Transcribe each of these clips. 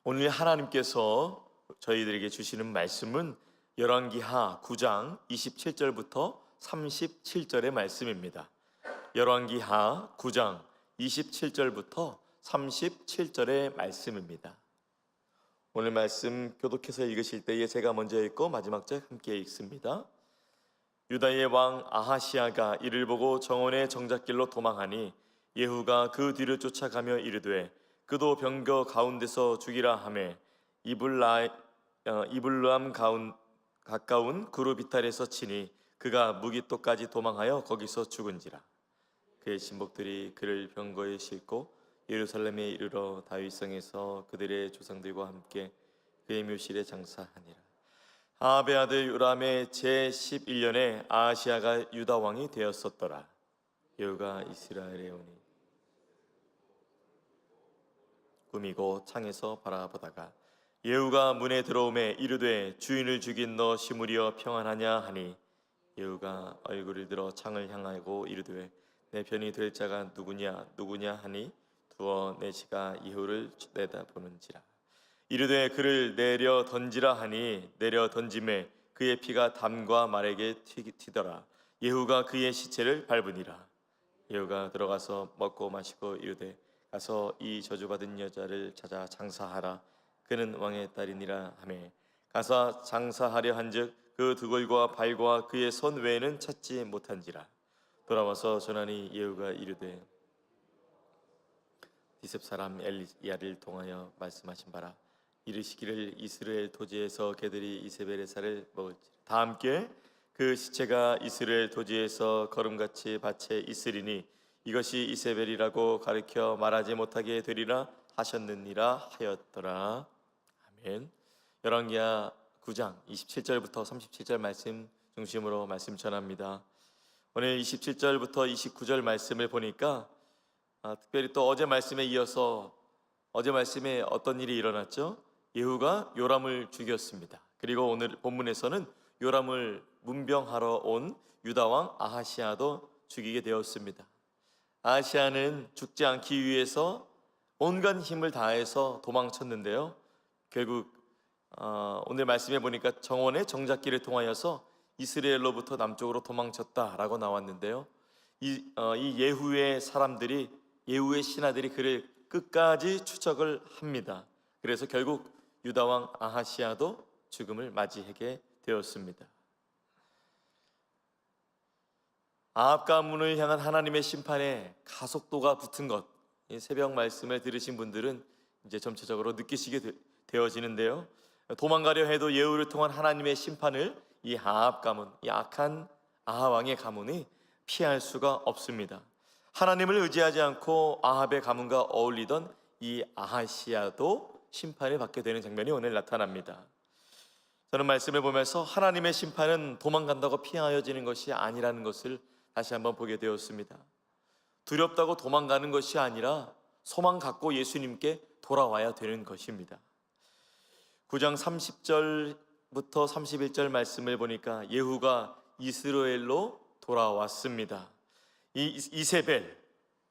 오늘 하나님께서 저희들에게 주시는 말씀은 열왕기하 9장 27절부터 37절의 말씀입니다. 열왕기하 9장 27절부터 37절의 말씀입니다. 오늘 말씀 교독해서 읽으실 때에 제가 먼저 읽고 마지막 절 함께 읽습니다. 유다의 왕 아하시아가 이를 보고 정원의 정잣길로 도망하니 예후가 그 뒤를 쫓아가며 이르되 그도 병거 가운데서 죽이라 하매 이블람 가까운 그룹 이탈에서 치니 그가 무깃도까지 도망하여 거기서 죽은지라. 그의 신복들이 그를 병거에 싣고 예루살렘에 이르러 다윗성에서 그들의 조상들과 함께 그의 묘실에 장사하니라. 아합의 아들 요람의 제11년에 아하시아가 유다 왕이 되었었더라. 예후가 이스라엘에 오니 꾸미고 창에서 바라보다가 예후가 문에 들어오매 이르되 주인을 죽인 너 시므리여 평안하냐 하니 예후가 얼굴을 들어 창을 향하고 이르되 내 편이 될 자가 누구냐 하니 두어 내시가 예후를 내다보는지라. 이르되 그를 내려 던지라 하니 내려 던짐에 그의 피가 담과 말에게 튀더라. 예후가 그의 시체를 밟으니라. 예후가 들어가서 먹고 마시고 이르되 가서 이 저주받은 여자를 찾아 장사하라. 그는 왕의 딸이니라 하매 가서 장사하려 한즉 그 두골과 발과 그의 손 외에는 찾지 못한지라. 돌아와서 전하니 예후가 이르되 디셉 사람 엘리야를 통하여 말씀하신 바라 이르시기를 이스라엘 토지에서 개들이 이세벨의 살을 먹을지라. 다 함께 그 시체가 이스라엘 토지에서 거름같이 밭에 있으리니 이것이 이세벨이라고 가르쳐 말하지 못하게 되리라 하셨느니라 하였더라. 아멘. 열왕기하 9장 27절부터 37절 말씀 중심으로 말씀 전합니다. 오늘 27절부터 29절 말씀을 보니까 특별히 또 어제 말씀에 이어서 어제 말씀에 어떤 일이 일어났죠? 예후가 요람을 죽였습니다. 그리고 오늘 본문에서는 요람을 문병하러 온 유다왕 아하시아도 죽이게 되었습니다. 아하시아는 죽지 않기 위해서 온갖 힘을 다해서 도망쳤는데요, 결국 오늘 말씀에 보니까 정원의 정잣길을 통하여서 이스라엘로부터 남쪽으로 도망쳤다라고 나왔는데요, 이 예후의 사람들이, 예후의 신하들이 그를 끝까지 추적을 합니다. 그래서 결국 유다왕 아하시아도 죽음을 맞이하게 되었습니다. 아합 가문을 향한 하나님의 심판에 가속도가 붙은 것, 이 새벽 말씀을 들으신 분들은 이제 점차적으로 느끼시게 되어지는데요, 도망가려 해도 예후를 통한 하나님의 심판을 이 아합 가문, 이 악한 아합 왕의 가문이 피할 수가 없습니다. 하나님을 의지하지 않고 아합의 가문과 어울리던 이 아하시아도 심판을 받게 되는 장면이 오늘 나타납니다. 저는 말씀을 보면서 하나님의 심판은 도망간다고 피하여지는 것이 아니라는 것을 다시 한번 보게 되었습니다. 두렵다고 도망가는 것이 아니라 소망 갖고 예수님께 돌아와야 되는 것입니다. 9장 30절부터 31절 말씀을 보니까 예후가 이스라엘로 돌아왔습니다. 이 이세벨,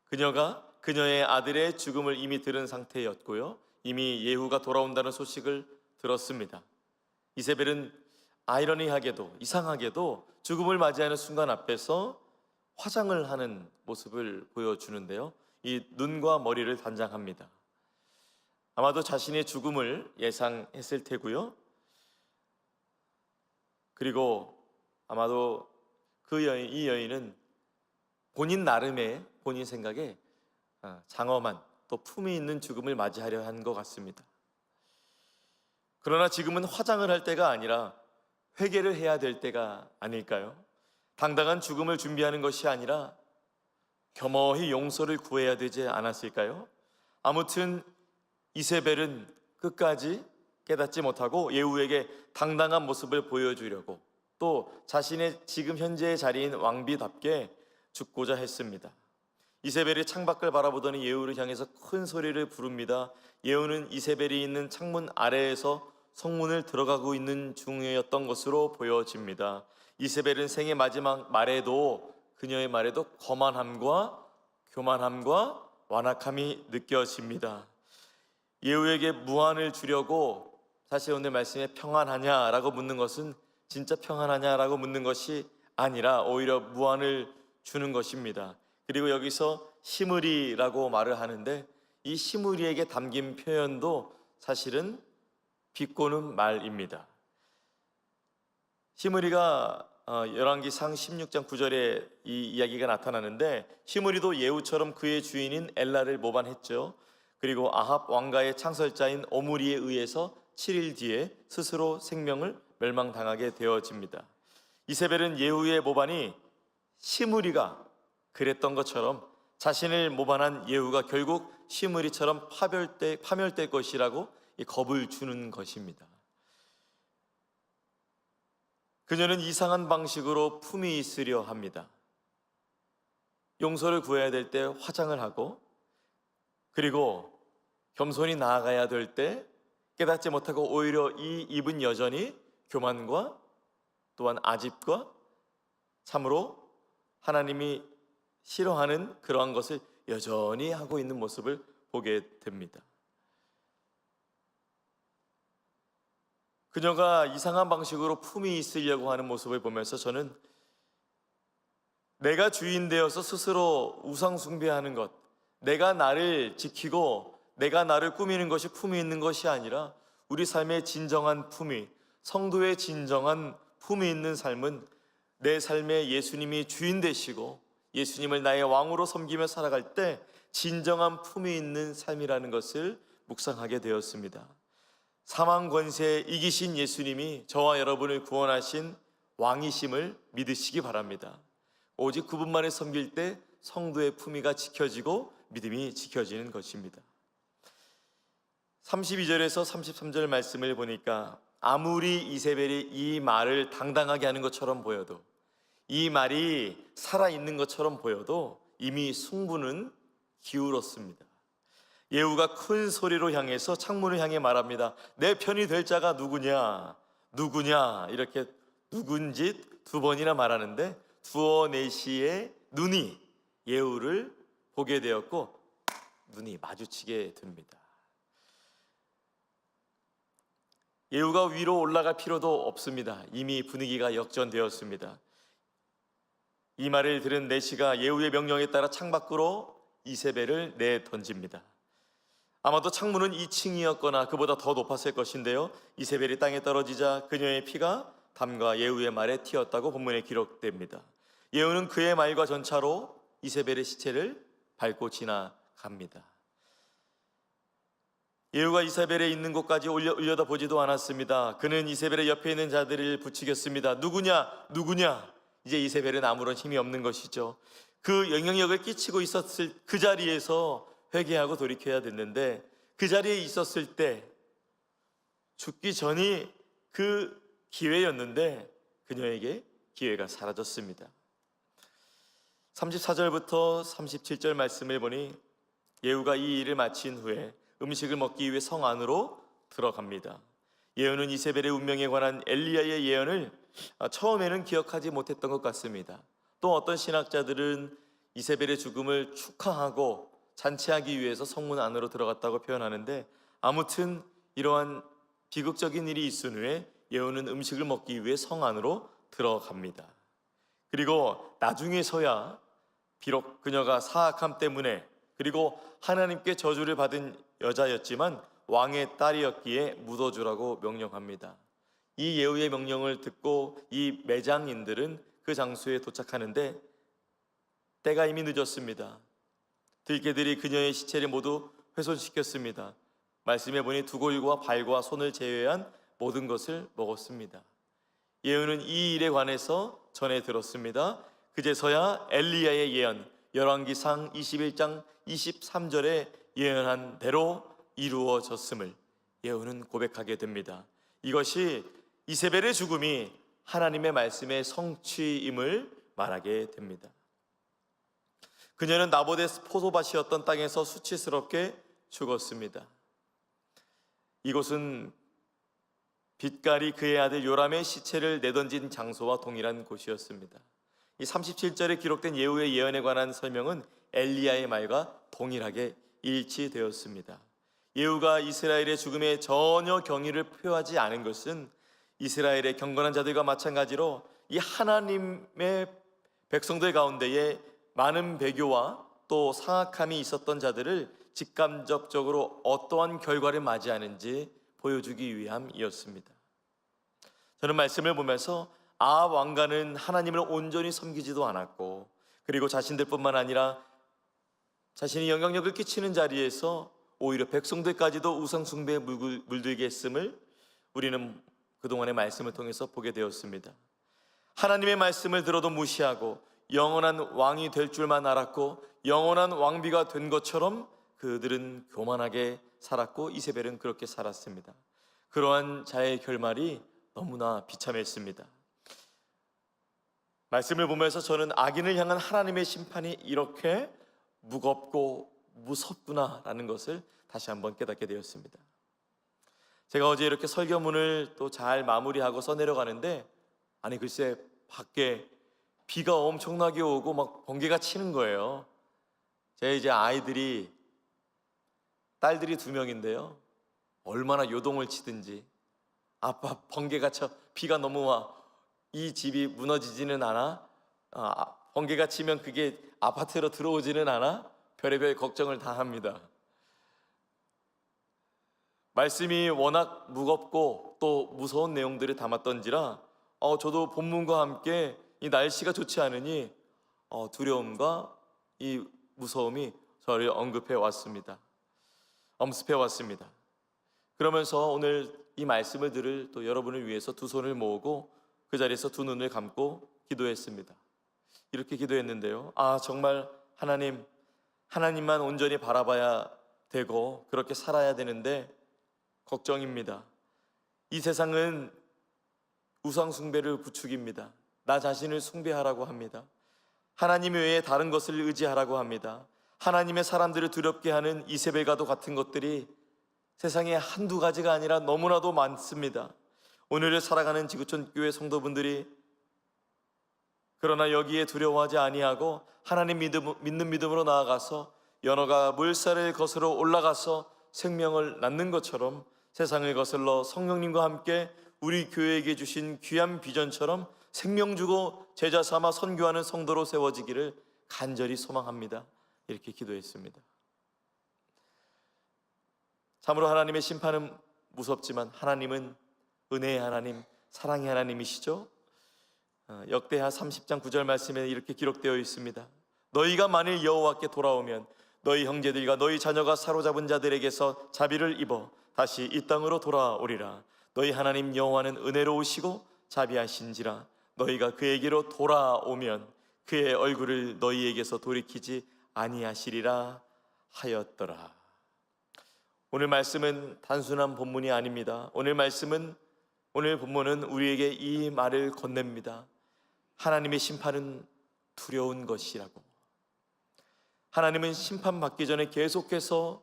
그녀가 그녀의 아들의 죽음을 이미 들은 상태였고요, 이미 예후가 돌아온다는 소식을 들었습니다. 이세벨은 아이러니하게도, 이상하게도 죽음을 맞이하는 순간 앞에서 화장을 하는 모습을 보여주는데요, 이 눈과 머리를 단장합니다. 아마도 자신의 죽음을 예상했을 테고요, 그리고 아마도 이 여인은 본인 나름의, 본인 생각에 장엄한 또 품위 있는 죽음을 맞이하려 한 것 같습니다. 그러나 지금은 화장을 할 때가 아니라 회개를 해야 될 때가 아닐까요? 당당한 죽음을 준비하는 것이 아니라 겸허히 용서를 구해야 되지 않았을까요? 아무튼 이세벨은 끝까지 깨닫지 못하고 예후에게 당당한 모습을 보여주려고, 또 자신의 지금 현재의 자리인 왕비답게 죽고자 했습니다. 이세벨이 창밖을 바라보더니 예후를 향해서 큰 소리를 부릅니다. 예후는 이세벨이 있는 창문 아래에서 성문을 들어가고 있는 중이었던 것으로 보여집니다. 이세벨은 생의 마지막 말에도, 그녀의 말에도 거만함과 교만함과 완악함이 느껴집니다. 예후에게 무한을 주려고 사실 오늘 말씀에 평안하냐라고 묻는 것은 진짜 평안하냐라고 묻는 것이 아니라 오히려 무한을 주는 것입니다. 그리고 여기서 시므리라고 말을 하는데 이 시므리에게 담긴 표현도 사실은 비꼬는 말입니다. 시므리가 열왕기상 16장 9절에 이 이야기가 나타나는데 시므리도 예후처럼 그의 주인인 엘라를 모반했죠. 그리고 아합 왕가의 창설자인 오므리에 의해서 7일 뒤에 스스로 생명을 멸망당하게 되어집니다. 이세벨은 예후의 모반이 시므리가 그랬던 것처럼 자신을 모반한 예후가 결국 시므리처럼 파멸될 것이라고 겁을 주는 것입니다. 그녀는 이상한 방식으로 품위 있으려 합니다. 용서를 구해야 될 때 화장을 하고, 그리고 겸손히 나아가야 될 때 깨닫지 못하고 오히려 이 입은 여전히 교만과 또한 아집과 참으로 하나님이 싫어하는 그러한 것을 여전히 하고 있는 모습을 보게 됩니다. 그녀가 이상한 방식으로 품위 있으려고 하는 모습을 보면서 저는 내가 주인 되어서 스스로 우상 숭배하는 것, 내가 나를 지키고 내가 나를 꾸미는 것이 품위 있는 것이 아니라 우리 삶의 진정한 품위, 성도의 진정한 품위 있는 삶은 내 삶에 예수님이 주인 되시고 예수님을 나의 왕으로 섬기며 살아갈 때 진정한 품위 있는 삶이라는 것을 묵상하게 되었습니다. 사망 권세에 이기신 예수님이 저와 여러분을 구원하신 왕이심을 믿으시기 바랍니다. 오직 그분만을 섬길 때 성도의 품위가 지켜지고 믿음이 지켜지는 것입니다. 32절에서 33절 말씀을 보니까 아무리 이세벨이 이 말을 당당하게 하는 것처럼 보여도, 이 말이 살아있는 것처럼 보여도 이미 승부는 기울었습니다. 예후가 큰 소리로 향해서 창문을 향해 말합니다. 내 편이 될 자가 누구냐? 누구냐? 이렇게 누군지 두 번이나 말하는데 두어 네시의 눈이 예후를 보게 되었고 눈이 마주치게 됩니다. 예후가 위로 올라갈 필요도 없습니다. 이미 분위기가 역전되었습니다. 이 말을 들은 네시가 예후의 명령에 따라 창밖으로 이세벨을 내던집니다. 아마도 창문은 2층이었거나 그보다 더 높았을 것인데요, 이세벨이 땅에 떨어지자 그녀의 피가 담과 예후의 말에 튀었다고 본문에 기록됩니다. 예후는 그의 말과 전차로 이세벨의 시체를 밟고 지나갑니다. 예후가 이세벨에 있는 곳까지 올려다보지도 않았습니다. 그는 이세벨의 옆에 있는 자들을 부추겼습니다. 누구냐? 누구냐? 이제 이세벨은 아무런 힘이 없는 것이죠. 그 영향력을 끼치고 있었을 그 자리에서 회개하고 돌이켜야 됐는데, 그 자리에 있었을 때 죽기 전이 그 기회였는데 그녀에게 기회가 사라졌습니다. 34절부터 37절 말씀을 보니 예후가 이 일을 마친 후에 음식을 먹기 위해 성 안으로 들어갑니다. 예후는 이세벨의 운명에 관한 엘리야의 예언을 처음에는 기억하지 못했던 것 같습니다. 또 어떤 신학자들은 이세벨의 죽음을 축하하고 잔치하기 위해서 성문 안으로 들어갔다고 표현하는데, 아무튼 이러한 비극적인 일이 있은 후에 예후는 음식을 먹기 위해 성 안으로 들어갑니다. 그리고 나중에서야 비록 그녀가 사악함 때문에 그리고 하나님께 저주를 받은 여자였지만 왕의 딸이었기에 묻어주라고 명령합니다. 이 예후의 명령을 듣고 이 매장인들은 그 장소에 도착하는데 때가 이미 늦었습니다. 들개들이 그녀의 시체를 모두 훼손시켰습니다. 말씀해 보니 두 골과 발과 손을 제외한 모든 것을 먹었습니다. 예후는 이 일에 관해서 전해 들었습니다. 그제서야 엘리야의 예언, 열왕기상 21장 23절에 예언한 대로 이루어졌음을 예후는 고백하게 됩니다. 이것이 이세벨의 죽음이 하나님의 말씀의 성취임을 말하게 됩니다. 그녀는 나봇의 포도밭이었던 땅에서 수치스럽게 죽었습니다. 이곳은 빛깔이 그의 아들 요람의 시체를 내던진 장소와 동일한 곳이었습니다. 이 37절에 기록된 예후의 예언에 관한 설명은 엘리야의 말과 동일하게 일치되었습니다. 예후가 이스라엘의 죽음에 전혀 경의를 표하지 않은 것은 이스라엘의 경건한 자들과 마찬가지로 이 하나님의 백성들 가운데에 많은 배교와 또 사악함이 있었던 자들을 직간접적으로 어떠한 결과를 맞이하는지 보여주기 위함이었습니다. 저는 말씀을 보면서 아합 왕가는 하나님을 온전히 섬기지도 않았고, 그리고 자신들뿐만 아니라 자신이 영향력을 끼치는 자리에서 오히려 백성들까지도 우상숭배에 물들게 했음을 우리는 그동안의 말씀을 통해서 보게 되었습니다. 하나님의 말씀을 들어도 무시하고 영원한 왕이 될 줄만 알았고 영원한 왕비가 된 것처럼 그들은 교만하게 살았고 이세벨은 그렇게 살았습니다. 그러한 자의 결말이 너무나 비참했습니다. 말씀을 보면서 저는 악인을 향한 하나님의 심판이 이렇게 무겁고 무섭구나라는 것을 다시 한번 깨닫게 되었습니다. 제가 어제 이렇게 설교문을 또 잘 마무리하고 써내려가는데, 아니 글쎄 밖에 비가 엄청나게 오고 막 번개가 치는 거예요. 제 이제 아이들이, 딸들이 2명인데요 얼마나 요동을 치든지, 아빠 번개가 쳐, 비가 너무 와, 이 집이 무너지지는 않아, 번개가 치면 그게 아파트로 들어오지는 않아, 별의별 걱정을 다 합니다. 말씀이 워낙 무겁고 또 무서운 내용들을 담았던지라 저도 본문과 함께 이 날씨가 좋지 않으니 두려움과 이 무서움이 저를 엄습해 왔습니다. 그러면서 오늘 이 말씀을 들을 또 여러분을 위해서 두 손을 모으고 그 자리에서 두 눈을 감고 기도했습니다. 이렇게 기도했는데요, 정말 하나님만 온전히 바라봐야 되고 그렇게 살아야 되는데 걱정입니다. 이 세상은 우상 숭배를 부추깁니다. 나 자신을 숭배하라고 합니다. 하나님 외에 다른 것을 의지하라고 합니다. 하나님의 사람들을 두렵게 하는 이세벨과도 같은 것들이 세상에 한두 가지가 아니라 너무나도 많습니다. 오늘을 살아가는 지구촌 교회 성도분들이 그러나 여기에 두려워하지 아니하고 하나님 믿는 믿음으로 나아가서 연어가 물살을 거스러 올라가서 생명을 낳는 것처럼 세상을 거슬러 성령님과 함께 우리 교회에게 주신 귀한 비전처럼 생명 주고 제자 삼아 선교하는 성도로 세워지기를 간절히 소망합니다. 이렇게 기도했습니다. 참으로 하나님의 심판은 무섭지만 하나님은 은혜의 하나님, 사랑의 하나님이시죠. 역대하 30장 9절 말씀에 이렇게 기록되어 있습니다. 너희가 만일 여호와께 돌아오면 너희 형제들과 너희 자녀가 사로잡은 자들에게서 자비를 입어 다시 이 땅으로 돌아오리라. 너희 하나님 여호와는 은혜로우시고 자비하신지라. 너희가 그에게로 돌아오면 그의 얼굴을 너희에게서 돌이키지 아니하시리라 하였더라. 오늘 말씀은 단순한 본문이 아닙니다. 오늘 본문은 우리에게 이 말을 건넵니다. 하나님의 심판은 두려운 것이라고. 하나님은 심판받기 전에 계속해서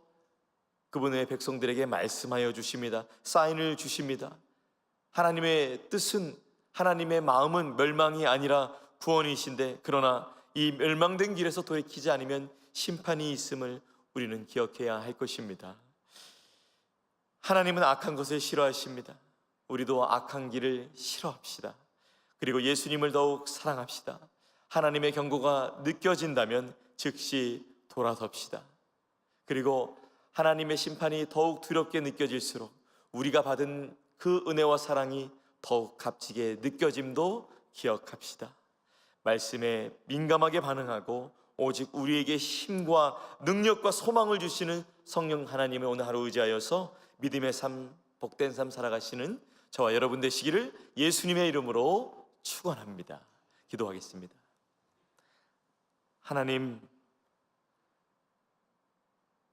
그분의 백성들에게 말씀하여 주십니다. 사인을 주십니다. 하나님의 뜻은, 하나님의 마음은 멸망이 아니라 구원이신데, 그러나 이 멸망된 길에서 돌이키지 않으면 심판이 있음을 우리는 기억해야 할 것입니다. 하나님은 악한 것을 싫어하십니다. 우리도 악한 길을 싫어합시다. 그리고 예수님을 더욱 사랑합시다. 하나님의 경고가 느껴진다면 즉시 돌아섭시다. 그리고 하나님의 심판이 더욱 두렵게 느껴질수록 우리가 받은 그 은혜와 사랑이 더욱 값지게 느껴짐도 기억합시다. 말씀에 민감하게 반응하고 오직 우리에게 힘과 능력과 소망을 주시는 성령 하나님의 오늘 하루 의지하여서 믿음의 삶, 복된 삶 살아가시는 저와 여러분 되시기를 예수님의 이름으로 축원합니다. 기도하겠습니다. 하나님,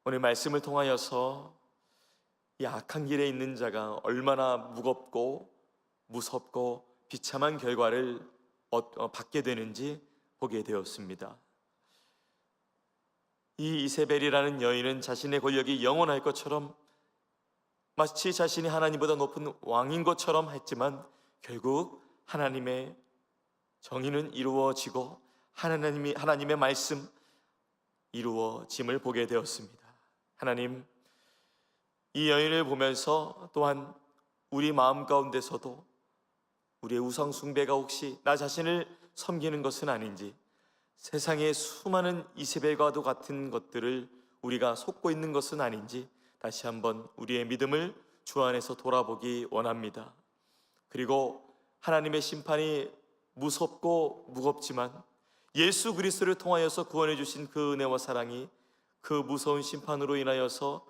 오늘 말씀을 통하여서 이 악한 길에 있는 자가 얼마나 무겁고 무섭고 비참한 결과를 받게 되는지 보게 되었습니다. 이 이세벨이라는 여인은 자신의 권력이 영원할 것처럼, 마치 자신이 하나님보다 높은 왕인 것처럼 했지만 결국 하나님의 정의는 이루어지고 하나님의 말씀 이루어짐을 보게 되었습니다. 하나님, 이 여인을 보면서 또한 우리 마음 가운데서도 우리의 우상 숭배가 혹시 나 자신을 섬기는 것은 아닌지, 세상의 수많은 이세벨과도 같은 것들을 우리가 속고 있는 것은 아닌지 다시 한번 우리의 믿음을 주 안에서 돌아보기 원합니다. 그리고 하나님의 심판이 무섭고 무겁지만 예수 그리스도를 통하여서 구원해 주신 그 은혜와 사랑이 그 무서운 심판으로 인하여서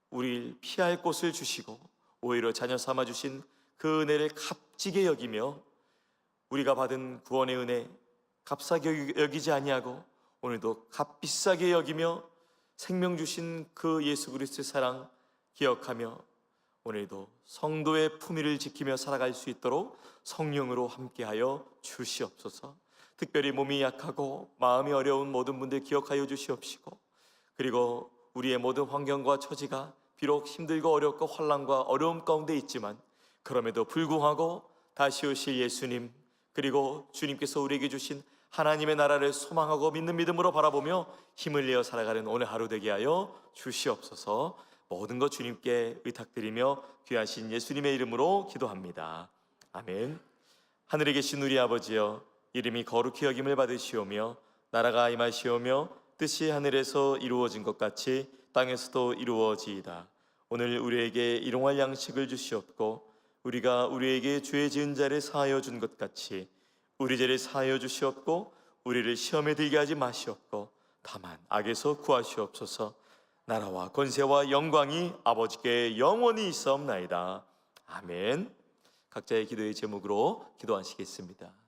우리를 피할 곳을 주시고 오히려 자녀 삼아 주신 그 은혜를 값지게 여기며 우리가 받은 구원의 은혜 값싸게 여기지 아니하고 오늘도 값비싸게 여기며 생명 주신 그 예수 그리스도의 사랑 기억하며 오늘도 성도의 품위를 지키며 살아갈 수 있도록 성령으로 함께하여 주시옵소서. 특별히 몸이 약하고 마음이 어려운 모든 분들 기억하여 주시옵시고, 그리고 우리의 모든 환경과 처지가 비록 힘들고 어렵고 환난과 어려움 가운데 있지만 그럼에도 불구하고 다시 오실 예수님, 그리고 주님께서 우리에게 주신 하나님의 나라를 소망하고 믿는 믿음으로 바라보며 힘을 내어 살아가는 오늘 하루 되게 하여 주시옵소서. 모든 것 주님께 의탁드리며 귀하신 예수님의 이름으로 기도합니다. 아멘. 하늘에 계신 우리 아버지여, 이름이 거룩히 여김을 받으시오며 나라가 임하시오며 뜻이 하늘에서 이루어진 것 같이 땅에서도 이루어지이다. 오늘 우리에게 일용할 양식을 주시옵고 우리가 우리에게 죄 지은 자를 사하여 준 것 같이 우리 죄를 사하여 주시옵고 우리를 시험에 들게 하지 마시옵고 다만 악에서 구하시옵소서. 나라와 권세와 영광이 아버지께 영원히 있사옵나이다. 아멘. 각자의 기도의 제목으로 기도하시겠습니다.